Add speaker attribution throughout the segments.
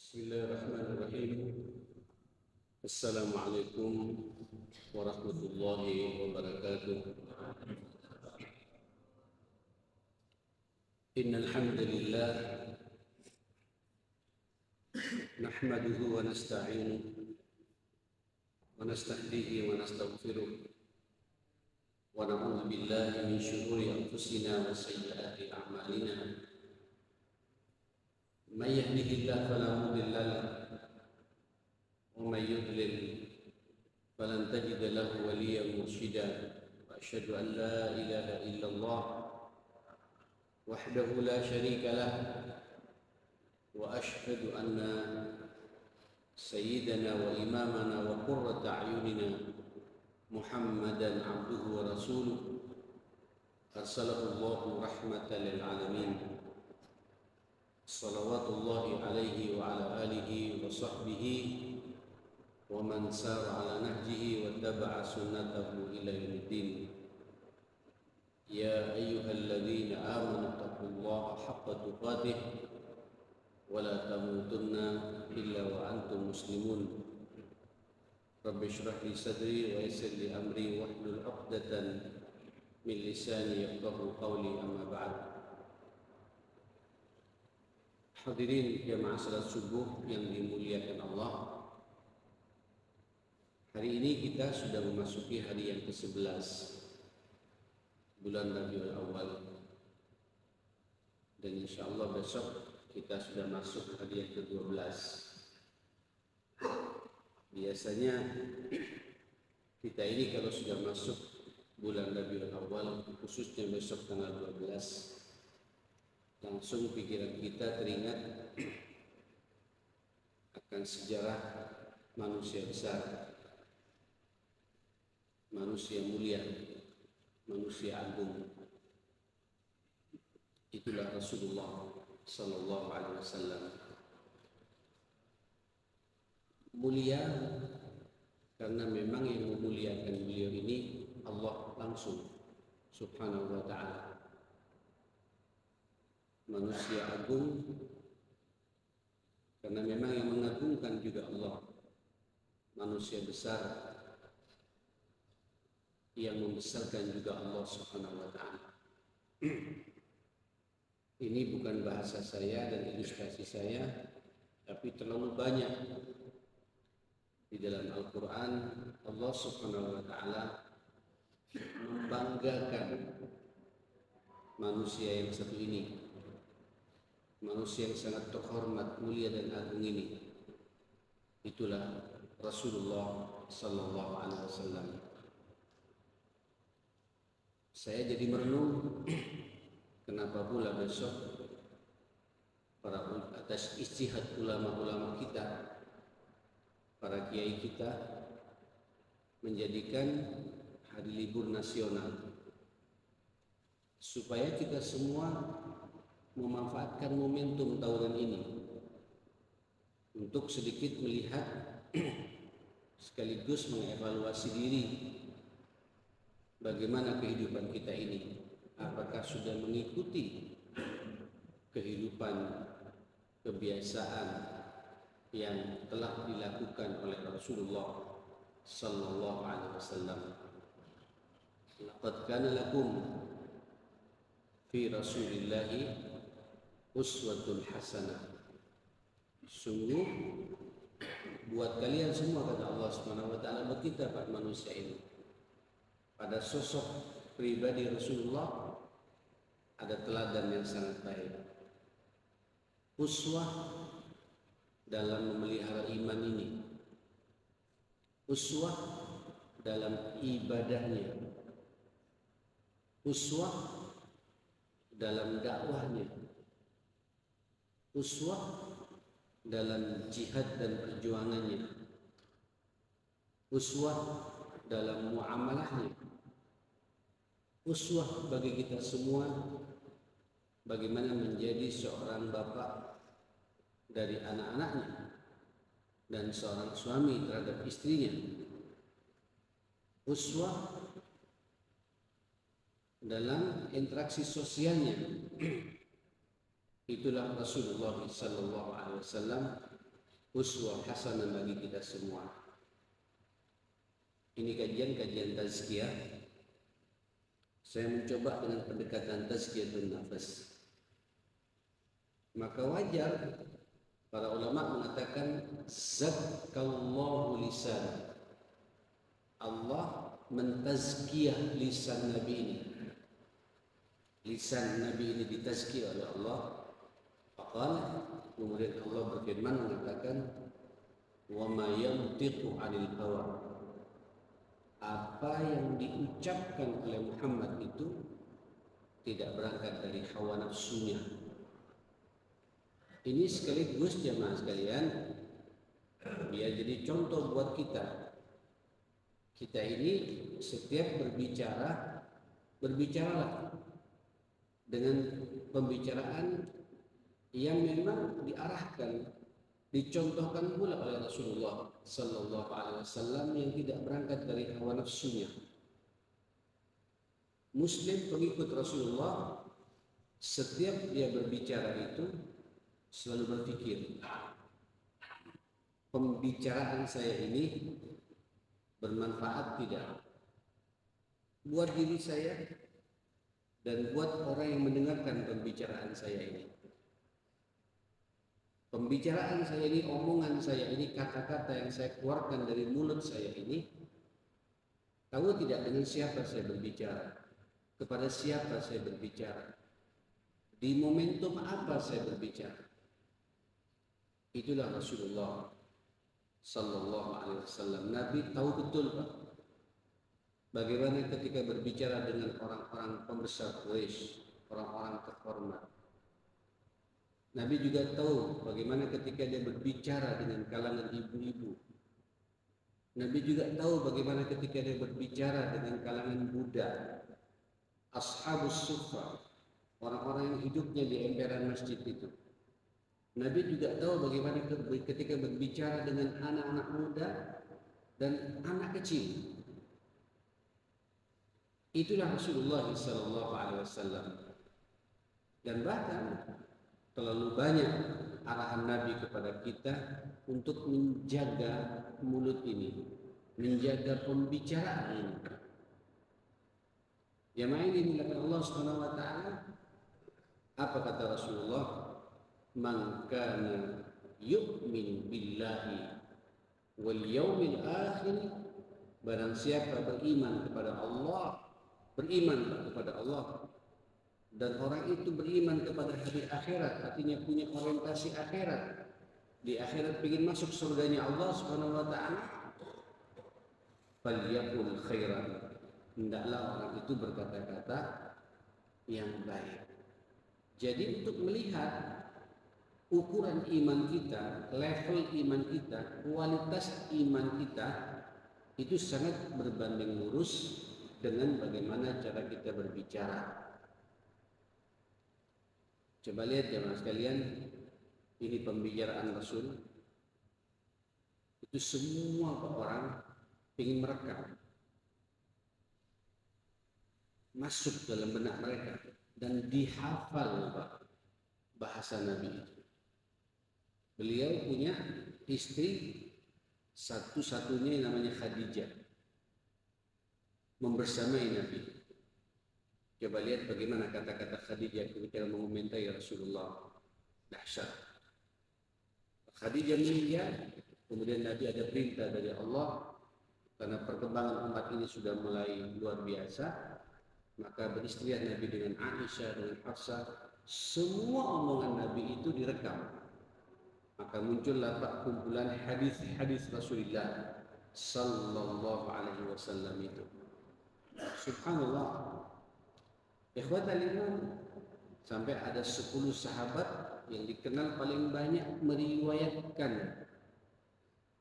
Speaker 1: Bismillahirrahmanirrahim. Assalamualaikum warahmatullahi wabarakatuh. Innal hamdalillah nahmaduhu wa nasta'inuhu wa nastahdihi wa nastaghfiruh wa na'udzu billahi min shururi anfusina wa sayyiati a'malina. May yahdihillahu fala mudilla lahu wa may yudlil falan tajida lahu waliyyan mursyida. Wa asyhadu an la ilaha illallah wahdahu la syarika lah wa asyhadu anna sayyidana wa imamana wa qurrata a'yunina Muhammadan abduhu wa rasuluh arsalahu Allahu rahmatan lil alamin. Salawatullahi alaihi wa ala alihi wa sahbihi wa man sara ala nahjihi wa taba'a sunnatahu ila yaumiddin. Ya ayyuhalladzina amanu taqullaha haqqa tuqatih wa la tamutunna illa wa antum muslimun. Rabbi shrah li sadri wa yassir li amri wahlul 'uqdatan min lisani yafqahu qawli, amma ba'd. Hadirin jamaah salat subuh yang dimuliakan Allah, hari ini kita sudah memasuki hari yang ke-11 bulan Rabiul Awal, dan insya Allah besok kita sudah masuk hari yang ke-12. Biasanya kita ini kalau sudah masuk bulan Rabiul Awal, khususnya besok tanggal 12, langsung pikiran kita teringat akan sejarah manusia besar, manusia mulia, manusia agung. Itulah Rasulullah sallallahu alaihi wasallam. Mulia karena memang yang memuliakan beliau ini Allah langsung subhanahu wa ta'ala. Manusia agung karena memang yang mengagungkan juga Allah. Manusia besar yang membesarkan juga Allah subhanahu wa ta'ala. Ini bukan bahasa saya dan ilustrasi saya, tapi terlalu banyak di dalam Al-Quran Allah subhanahu wa ta'ala membanggakan manusia yang satu ini, manusia yang sangat terhormat, mulia dan agung ini. Itulah Rasulullah sallallahu alaihi wasallam. Saya jadi merenung kenapa pula besok para atas ijtihad ulama-ulama kita, para kiai kita menjadikan hari libur nasional supaya kita semua memanfaatkan momentum tahunan ini untuk sedikit melihat sekaligus mengevaluasi diri, bagaimana kehidupan kita ini, apakah sudah mengikuti kehidupan kebiasaan yang telah dilakukan oleh Rasulullah sallallahu alaihi wasallam. Laqad kana lakum fi Rasulillahi uswatul hasanah. Sungguh buat kalian semua, kata Allah Subhanahu wa taala, buat kita para manusia ini, pada sosok pribadi Rasulullah ada teladan yang sangat baik. Uswah dalam memelihara iman ini, uswah dalam ibadahnya, uswah dalam dakwahnya, uswah dalam jihad dan perjuangannya, uswah dalam muamalahnya, uswah bagi kita semua bagaimana menjadi seorang bapak dari anak-anaknya dan seorang suami terhadap istrinya, uswah dalam interaksi sosialnya. Itulah Rasulullah sallallahu alaihi wasallam uswah hasanah bagi kita semua. Ini kajian tazkiyah. Saya mencoba dengan pendekatan tazkiyatun nafas. Maka wajar para ulama mengatakan zakkallahu lisan. Allah mentazkiyah lisan Nabi ini. Lisan Nabi ini ditazkiyah oleh Allah. Faqala, kemudian Allah berfirman mengatakan wa ma yantiqu 'anil hawa. Apa yang diucapkan oleh Muhammad itu tidak berangkat dari hawa nafsunya. Ini sekaligus jemaah sekalian, dia jadi contoh buat kita. Kita ini setiap berbicaralah dengan pembicaraan yang memang diarahkan, dicontohkan pula oleh Rasulullah Sallallahu Alaihi Wasallam yang tidak berangkat dari hawa nafsunya. Muslim pengikut Rasulullah setiap dia berbicara itu selalu berpikir, pembicaraan saya ini bermanfaat tidak buat diri saya dan buat orang yang mendengarkan pembicaraan saya ini. Pembicaraan saya ini, omongan saya ini, kata-kata yang saya keluarkan dari mulut saya ini, tahu tidak dengan siapa saya berbicara, kepada siapa saya berbicara, di momentum apa saya berbicara. Itulah Rasulullah Sallallahu Alaihi Wasallam. Nabi tahu betul Pak, bagaimana ketika berbicara dengan orang-orang pembesar Quraisy, orang-orang terhormat. Nabi juga tahu bagaimana ketika dia berbicara dengan kalangan ibu-ibu. Nabi juga tahu bagaimana ketika dia berbicara dengan kalangan budak, ashabus suffah, orang-orang yang hidupnya di emperan masjid itu. Nabi juga tahu bagaimana ketika berbicara dengan anak-anak muda dan anak kecil. Itulah Rasulullah SAW. Dan bahkan terlalu banyak arahan Nabi kepada kita untuk menjaga mulut ini, menjaga pembicaraan ini. Yang lain dimuliakan Allah Subhanahu wa taala. Apa kata Rasulullah? Man kana yu'min billahi wal yaumil akhir, barang siapa beriman kepada Allah, dan orang itu beriman kepada hari akhirat, artinya punya orientasi akhirat, di akhirat ingin masuk surganya Allah Subhanahu wa taala, falyaqul khairan, hendaklah orang itu berkata-kata yang baik. Jadi untuk melihat ukuran iman kita, level iman kita, kualitas iman kita itu sangat berbanding lurus dengan bagaimana cara kita berbicara. Coba lihat jemaah sekalian, ini pembicaraan Rasul. Itu semua orang ingin merekam, masuk dalam benak mereka dan dihafal bahasa Nabi itu. Beliau punya istri satu-satunya yang namanya Khadijah, membersamai Nabi. Coba lihat bagaimana kata-kata Khadijah ketika mengomentari Rasulullah. Dahsyat. Khadijah meninggal, kemudian Nabi ada perintah dari Allah, karena perkembangan umat ini sudah mulai luar biasa, maka beristrian Nabi dengan Aisyah, dengan Hafsah, semua omongan Nabi itu direkam. Maka muncullah kumpulan hadis-hadis Rasulullah Sallallahu Alaihi Wasallam itu. Subhanallah. Ikhwatal iman, sampai ada 10 sahabat yang dikenal paling banyak meriwayatkan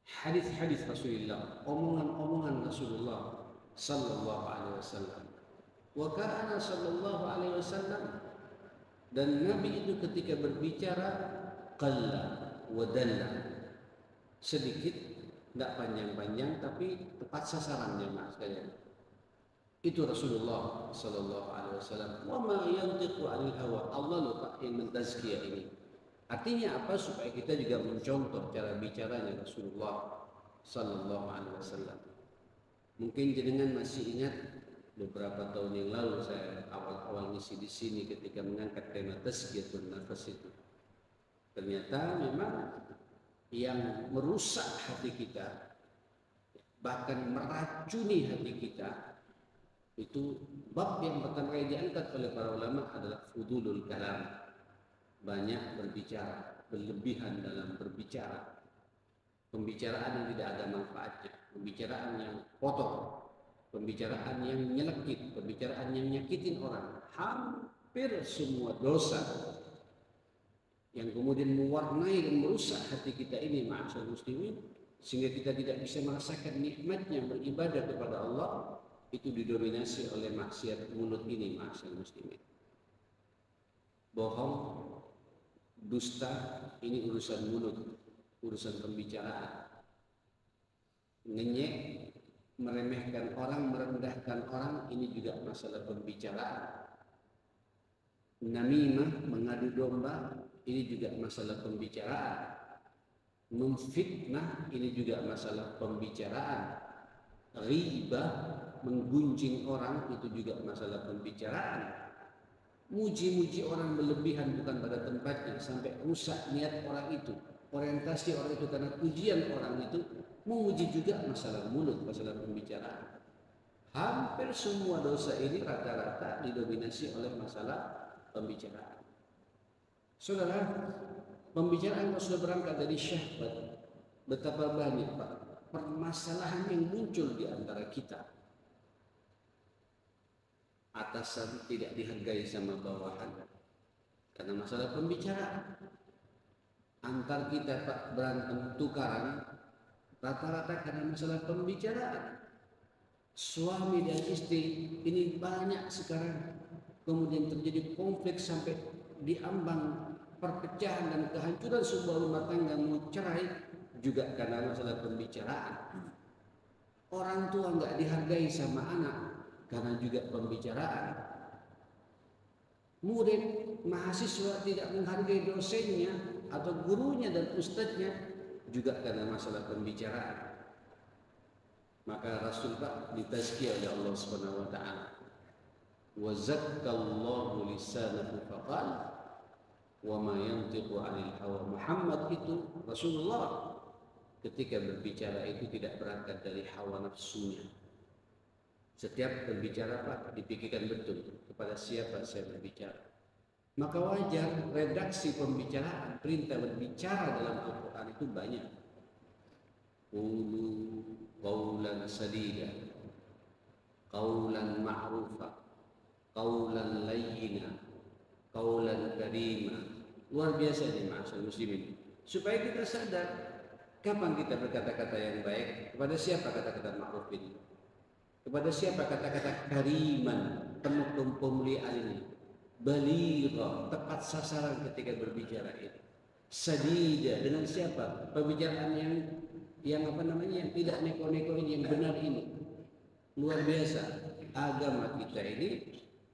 Speaker 1: hadis-hadis Rasulullah, omongan-omongan Rasulullah Sallallahu Alaihi Wasallam. Wa kana Sallallahu Alaihi Wasallam, dan Nabi itu ketika berbicara qalla wa dalla, sedikit, tidak panjang-panjang, tapi tepat sasarannya mas sekalian. Itu Rasulullah Sallallahu Alaihi Wasallam. Wa ma yantiqu 'anil hawa. Allah lupa yang mentazkiyah ini. Artinya apa? Supaya kita juga mencontoh cara bicaranya Rasulullah Sallallahu Alaihi Wasallam. Mungkin jenengan masih ingat beberapa tahun yang lalu saya awal-awal ngisi di sini ketika mengangkat tema tazkiyatun nafas itu. Ternyata memang yang merusak hati kita, bahkan meracuni hati kita, itu bab yang pertama kali diangkat oleh para ulama adalah fudulul kalam, banyak berbicara, berlebihan dalam berbicara, pembicaraan yang tidak ada manfaatnya, pembicaraan yang kotor, pembicaraan yang nyelekit, pembicaraan yang nyakitin orang. Hampir semua dosa yang kemudian mewarnai dan merusak hati kita ini, ma'asyiral muslimin, sehingga kita tidak bisa merasakan nikmatnya beribadah kepada Allah, itu didominasi oleh maksiat mulut ini, ma'asyiral muslimin. Bohong, dusta, ini urusan mulut, urusan pembicaraan. Ngenyek, meremehkan orang, merendahkan orang, ini juga masalah pembicaraan. Namimah, mengadu domba, ini juga masalah pembicaraan. Memfitnah, ini juga masalah pembicaraan. Ribah, menggunjing orang, itu juga masalah pembicaraan. Muji-muji orang berlebihan bukan pada tempatnya sampai rusak niat orang itu, orientasi orang itu karena pujian orang itu, memuji juga masalah mulut, masalah pembicaraan. Hampir semua dosa ini rata-rata didominasi oleh masalah pembicaraan. Saudara, pembicaraan kalau sudah berangkat dari syahwat, betapa banyak Pak permasalahan yang muncul di antara kita. Atasan tidak dihargai sama bawahan karena masalah pembicaraan. Antar kita Pak berantem tukaran rata-rata karena masalah pembicaraan. Suami dan istri ini banyak sekarang, kemudian terjadi konflik sampai diambang perpecahan dan kehancuran sebuah rumah tangga, mau cerai juga karena masalah pembicaraan. Orang tua nggak dihargai sama anak karena juga pembicaraan. Murid, mahasiswa tidak menghargai dosennya atau gurunya dan ustadznya juga karena masalah pembicaraan. Maka Rasul Pak ditazkiyah oleh Allah Subhanahu wa taala. Wa zakkallahu lisanahu faqala wa ma yantiqu 'anil hawa. Muhammad itu Rasulullah ketika berbicara itu tidak berangkat dari hawa nafsunya. Setiap berbicara Pak dipikirkan betul kepada siapa saya berbicara. Maka wajar redaksi pembicaraan, perintah berbicara dalam Al-Quran itu banyak. Qulu qawlan sadida, qawlan ma'rufa, qawlan layyina, qawlan karima. Luar biasa nih ma'asyiral muslimin. Supaya kita sadar kapan kita berkata-kata yang baik, kepada siapa kata-kata ma'ruf ini, kepada siapa kata-kata kariman, penuh pemuliaan ini, baligha, tepat sasaran ketika berbicara ini, sadida, dengan siapa, pembicaraan yang apa namanya, yang tidak neko-neko ini, yang benar ini. Luar biasa, agama kita ini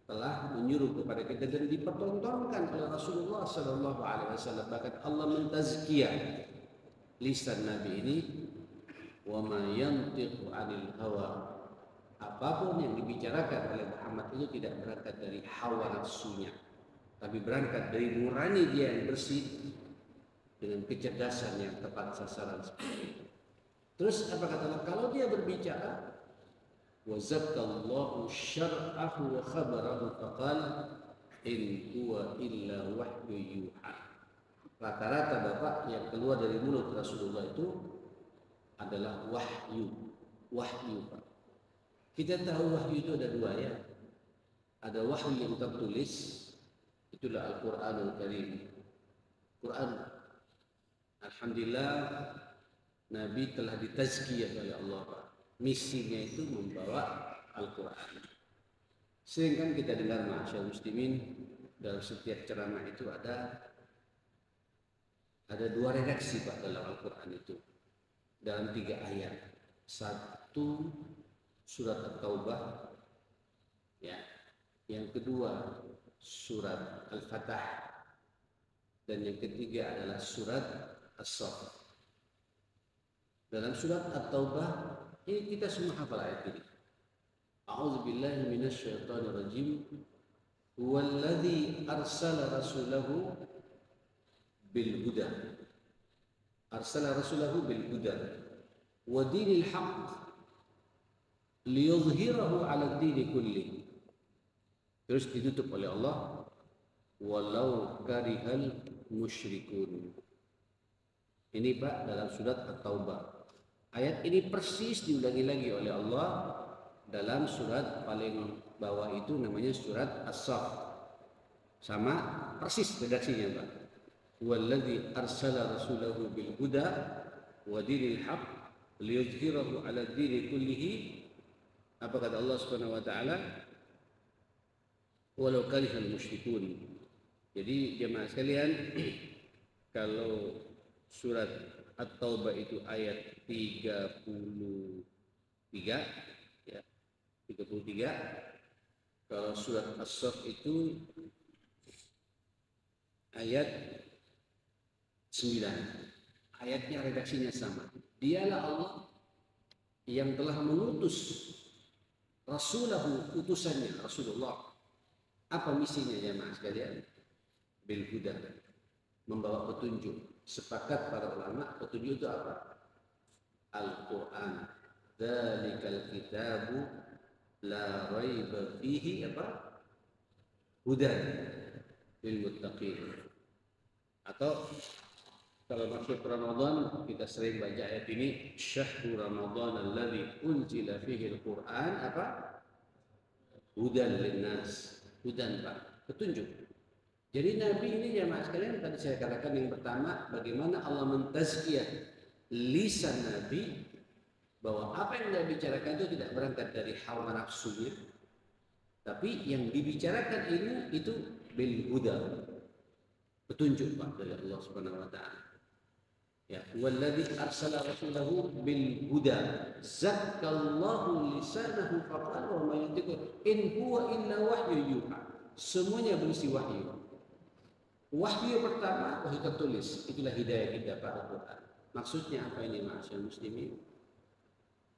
Speaker 1: telah menyuruh kepada kita dan dipertontonkan oleh Rasulullah Sallallahu Alaihi Wasallam. Bahkan Allah mentazkiyah lisan Nabi ini, wa ma yantiqu 'anil hawa. Apapun yang dibicarakan oleh Muhammad itu tidak berangkat dari hawa nafsunya, tapi berangkat dari nurani dia yang bersih dengan kecerdasan yang tepat sasaran seperti itu. Terus apa kata Allah? Kalau dia berbicara, wa zakkallahu syar'ahu wa khabarahu faqala in huwa illa wahyu yuha. Rata-rata Bapak yang keluar dari mulut Rasulullah itu adalah wahyu, Pak. Kita tahu wahyu itu ada dua ya. Ada wahyu yang tertulis, itulah Al-Quranul Karim. Quran, alhamdulillah, Nabi telah ditazkiyah oleh Allah. Misinya itu membawa Al-Quran. Sehingga kita dengar ma'asyiral muslimin, dalam setiap ceramah itu ada dua redaksi Pak dalam Al-Quran itu. Dalam 3 ayat. Satu surat At-Taubah, ya. Yang kedua surat Al-Fatah. dan yang ketiga adalah surat As-Saff. Dalam surat At-Taubah ini kita semua hafal ayat ini. A'udzubillahi minasyaitonirrajim. Huwallazi arsala rasulahu bil huda. Arsala rasulahu bil huda wa dinil haqq liyudhhirahu 'ala ad-dini kulli. Terus ditutup oleh Allah, walau karihal musyrikun. Ini Pak dalam surat At-Taubah. Ayat ini persis diulangi lagi oleh Allah dalam surat paling bawah itu namanya surat As-Saff. Sama persis redaksinya Pak. Wallazi arsala rasulahu bil huda wa dinil haqq liyudhhirahu 'ala ad-dini kullihi. Apa kata Allah Subhanahu wa taala? Walau karihal musyrikun. Jadi jemaah sekalian, kalau surat At-Taubah itu ayat 33 ya, 33. Kalau surat As-Saff itu ayat 9. Ayatnya redaksinya sama. Dialah Allah yang telah mengutus Rasulahu, utusannya Rasulullah. Apa misinya jemaah sekalian? Bil huda, membawa petunjuk. Sepakat para ulama, petunjuk itu apa? Al-Quran. Dzalikal kitabu la raiba fihi apa? Hudan lil muttaqin. Atau kalau masuk Ramadan kita sering baca ayat ini, syahrul Ramadan alladzi unzila fihi al-Quran apa? Hudan linnas. Hudan Pak, petunjuk. Jadi Nabi ini jemaah sekalian, tadi saya katakan yang pertama, bagaimana Allah mentazkiyah lisan Nabi, bahwa apa yang Nabi bicarakan itu tidak berangkat dari hawa nafsunya, tapi yang dibicarakan ini itu bil huda, petunjuk Pak dari Allah Subhanahu wa taala. Ya, wallazi arsala rasulahu bil huda zakkallahu lisanahu faqala wa ma yantiqu in huwa illa wahyu yuha. Semuanya berisi wahyu. Wahyu pertama, wahyu tertulis, itulah hidayah kita Pak Al-Quran. Maksudnya apa ini ma'asyar muslimin?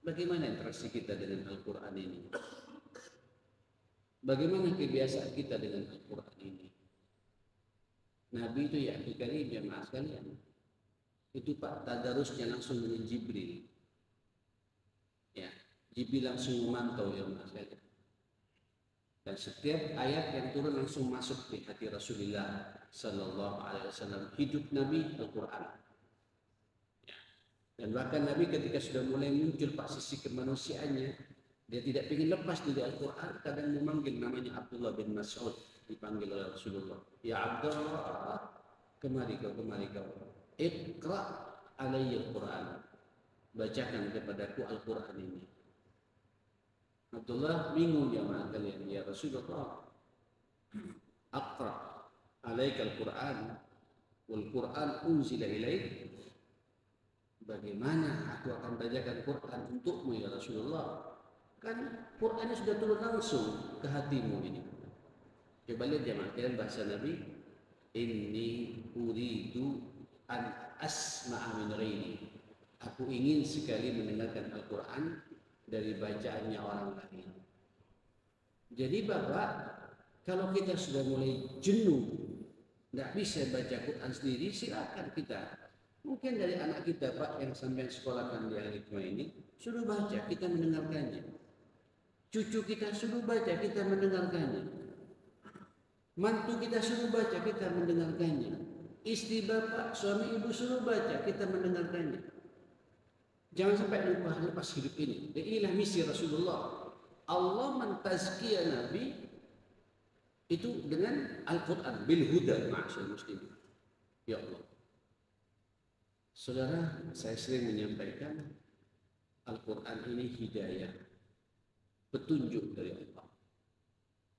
Speaker 1: Bagaimana interaksi kita dengan Al-Quran ini? Bagaimana kebiasaan kita dengan Al-Quran ini? Nabi itu ya dikali jemaah sekalian. Itu Pak tadarusnya langsung dengan Jibril. Ya, Jibril langsung memantau ya jemaah sekalian. Dan setiap ayat yang turun langsung masuk di hati Rasulullah Sallallahu Alaihi Wasallam. Hidup Nabi Al-Quran. Ya. Dan bahkan Nabi ketika sudah mulai muncul Pak sisi kemanusiaannya, dia tidak ingin lepas dari Al-Quran. Kadang memanggil namanya Abdullah bin Mas'ud, dipanggil oleh Rasulullah. Ya Abdullah, kemari kau, kemari kau. Iqra alayya Al-Quran. Bacakan kepadaku Al-Quran ini. Abdullah bingung jemaah kalian, ya Rasulullah, aqra alaika al-Quran wal Quran unzila ilaik. Bagaimana aku akan bacakan Quran untukmu ya Rasulullah? Kan Qurannya sudah turun langsung ke hatimu ini. Coba lihat jemaah kalian bahasa Nabi, inni uridu an asma'a min ghairi. Aku ingin sekali mendengarkan Al-Quran dari bacaannya orang lain. Jadi Bapak, kalau kita sudah mulai jenuh, tidak bisa baca Quran sendiri, silakan kita. Mungkin dari anak kita Pak yang sampai sekolahkan di Al-Hikmah ini, suruh baca, kita mendengarkannya. Cucu kita suruh baca, kita mendengarkannya. Mantu kita suruh baca, kita mendengarkannya. Istri Bapak, suami Ibu suruh baca, kita mendengarkannya. Jangan sampai lupa lepas hidup ini. Dan inilah misi Rasulullah. Allah mentazkiyah Nabi itu dengan Al-Quran bil huda ma'asyar muslimin. Ya Allah. Saudara, saya sering menyampaikan Al-Quran ini hidayah, petunjuk dari Allah.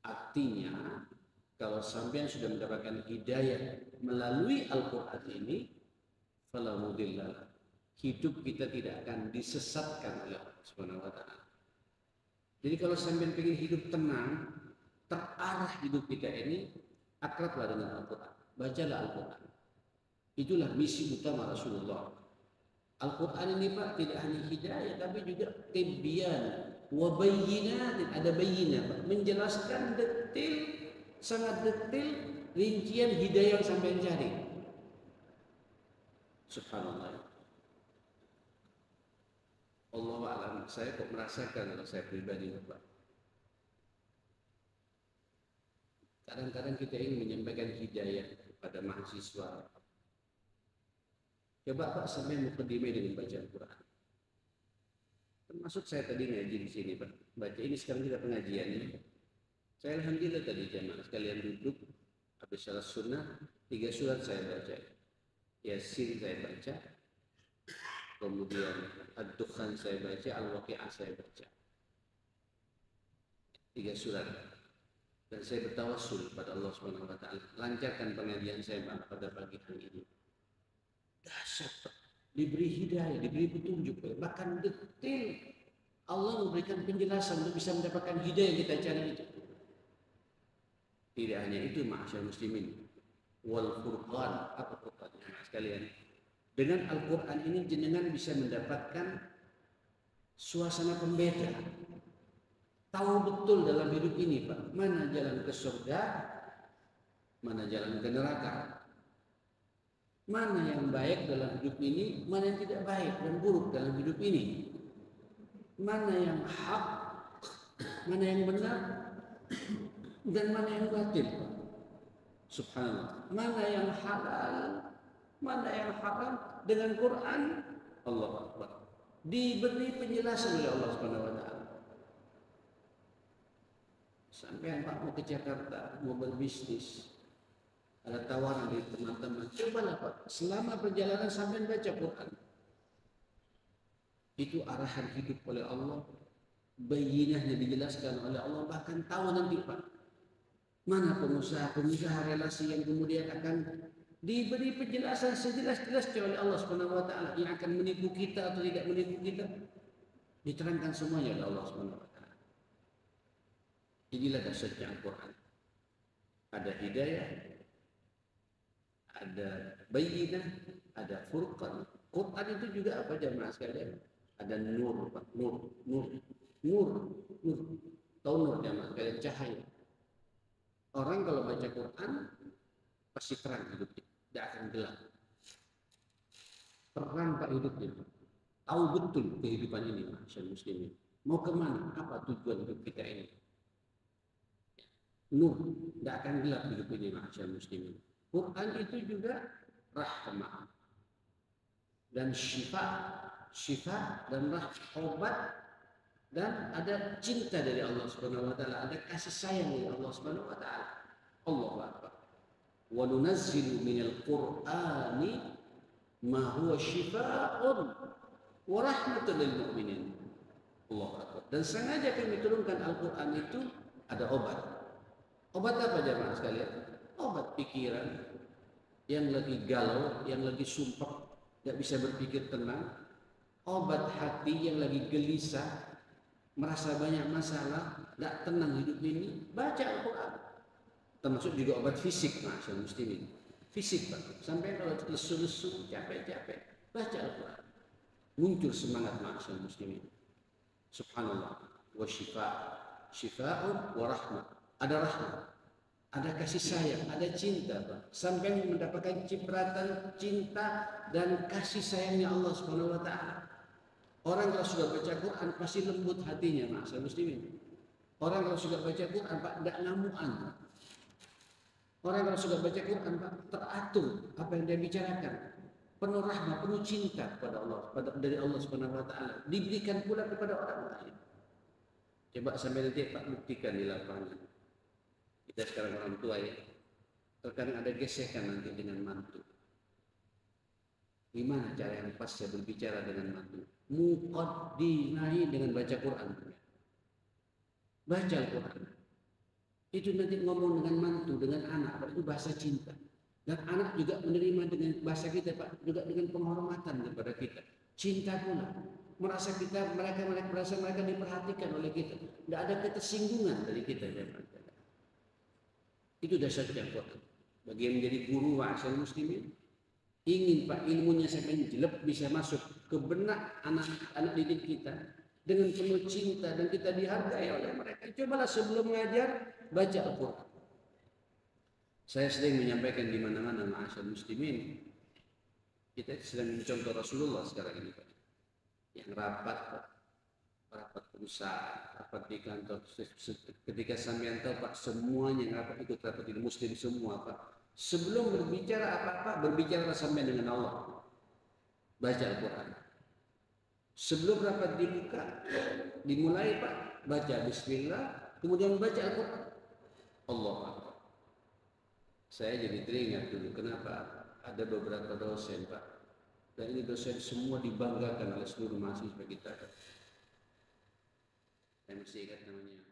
Speaker 1: Artinya, kalau sampean sudah mendapatkan hidayah melalui Al-Quran ini, fala mudhillalah. Hidup kita tidak akan disesatkan oleh Allah Subhanahu wa taala. Jadi kalau sampean ingin hidup tenang, terarah hidup kita ini, akrablah dengan Al-Quran. Bacalah Al-Quran. Itulah misi utama Rasulullah. Al-Quran ini Pak tidak hanya hidayah tapi juga tibyan wa bayyinatin, ada bayyinah Pak, menjelaskan detail, sangat detail rincian hidayah yang sampai cari. Subhanallah. Allah alam, saya kok merasakan kalau saya pribadi Pak. Kadang-kadang kita ingin menyampaikan hidayah kepada mahasiswa. Coba Pak sampai mukadimah dengan baca Al-Quran. Termasuk saya tadi ngaji di sini Pak. Baca ini sekarang kita pengajian ini. Saya alhamdulillah tadi jamaah sekalian duduk habis salat sunnah 3 surat saya baca. Yasin saya baca. Kemudian Ad-Dukhan saya baca, Al-Waqi'ah saya baca. 3 surat. Dan saya bertawassul pada Allah Subhanahu wa taala, lancarkan pengajian saya pada pagi hari ini. Dahsyat, diberi hidayah, diberi petunjuk, bahkan detail Allah memberikan penjelasan untuk bisa mendapatkan hidayah yang kita cari itu. Tidak hanya itu, ma'asyar muslimin, wal furqan, apa furqannya sekalian? Dengan Al-Quran ini jenengan bisa mendapatkan suasana pembeda. Tahu betul dalam hidup ini Pak, mana jalan ke surga, mana jalan ke neraka. Mana yang baik dalam hidup ini, mana yang tidak baik dan buruk dalam hidup ini. Mana yang hak, mana yang benar, dan mana yang batil. Subhanallah. Mana yang halal, mana yang haram dengan Quran. Allah Akbar. Diberi penjelasan oleh Allah Subhanahu wa taala. Sampai Pak mau ke Jakarta, mau berbisnis, ada tawaran dari teman-teman, cobalah Pak, selama perjalanan sampai baca Quran. Itu arahan hidup oleh Allah, bayinahnya dijelaskan oleh Allah, bahkan tahu nanti Pak, mana pengusaha relasi yang kemudian akan diberi penjelasan sejelas-jelasnya oleh Allah Subhanahu wa taala, yang akan menipu kita atau tidak menipu kita, diterangkan semuanya oleh Allah Subhanahu wa taala. Inilah dahsyatnya Al-Quran. Ada hidayah, ada bayyinah, ada furqan. Quran itu juga apa jamaah sekalian? Ada nur, nur. Tahu nur jamaah sekalian, cahaya. Orang kalau baca Quran pasti terang hidupnya, tidak akan gelap. Terang Pak hidupnya. Tahu betul kehidupan ini, masyaallah muslimin. Mau kemana? Apa tujuan hidup kita ini? Nur, tidak akan gelap hidup ini, masyaallah muslimin. Quran itu juga rahmah dan syifa dan obat, dan ada cinta dari Allah Subhanahu wa taala, ada kasih sayang dari Allah Subhanahu wa taala. Allahu akbar. Wa nunazzilu minal Qur'ani ma huwa syifaa'un wa rahmatun lil mu'minin. Allahu akbar. Dan sengaja kami turunkan Al-Qur'an itu ada obat. Obat apa jemaah sekalian? Obat pikiran yang lagi galau, yang lagi sumpah, tidak bisa berpikir tenang. Obat hati yang lagi gelisah, merasa banyak masalah, tidak tenang hidup ini, baca Al-Quran. Termasuk juga obat fisik, masyaallah muslimin. Fisik Pak, sampai kalau lesu-lesu, capek-capek, baca Al-Quran. Muncul semangat, masyaallah muslimin. Subhanallah. Wa syifa'un wa rahmah. Ada rahmat, ada kasih sayang, ada cinta Pak. Sampai mendapatkan cipratan cinta dan kasih sayangnya Allah Subhanahu wa taala. Orang kalau sudah baca Quran pasti lembut hatinya, masyaallah muslimin. Orang kalau sudah baca Quran Pak tidak ngamuan. Orang kalau sudah baca Quran Pak teratur apa yang dia bicarakan. Penuh rahmat, penuh cinta kepada Allah, dari Allah Subhanahu wa taala. Diberikan pula kepada orang lain. Coba sampai nanti Pak buktikan di lapangan. Kita sekarang orang tua ya, terkadang ada gesekan nanti dengan mantu. Gimana cara yang pas saya berbicara dengan mantu? Muqaddimahi dengan baca Quran. Baca Al-Quran. Itu nanti ngomong dengan mantu, dengan anak, itu bahasa cinta. Dan anak juga menerima dengan bahasa kita Pak, juga dengan penghormatan kepada kita. Cinta pula. Merasa mereka diperhatikan oleh kita. Tidak ada ketersinggungan dari kita. Itu dasarnya Quran. Bagi yang menjadi guru wa'asyal muslimin, ingin Pak ilmunya sampai jelek bisa masuk ke benak anak-anak didik kita dengan penuh cinta dan kita dihargai oleh mereka. Cobalah sebelum mengajar baca Al-Quran. Saya sering menyampaikan di mana-mana ma'asyar muslimin, kita sedang mencontoh Rasulullah sekarang ini Pak. Yang rapat Pak, rapat perusahaan, rapat di kantor, ketika sampean tahu Pak, semuanya yang rapat ikut rapat ini muslim semua Pak. Sebelum berbicara apa-apa, berbicara sampai dengan Allah. Baca Al-Quran. Sebelum rapat dibuka, dimulai Pak, baca Bismillah, kemudian baca Al-Quran. Allah Akbar. Saya jadi teringat dulu, kenapa ada beberapa dosen Pak, dan ini dosen semua dibanggakan oleh seluruh mahasiswa kita. Saya masih ingat namanya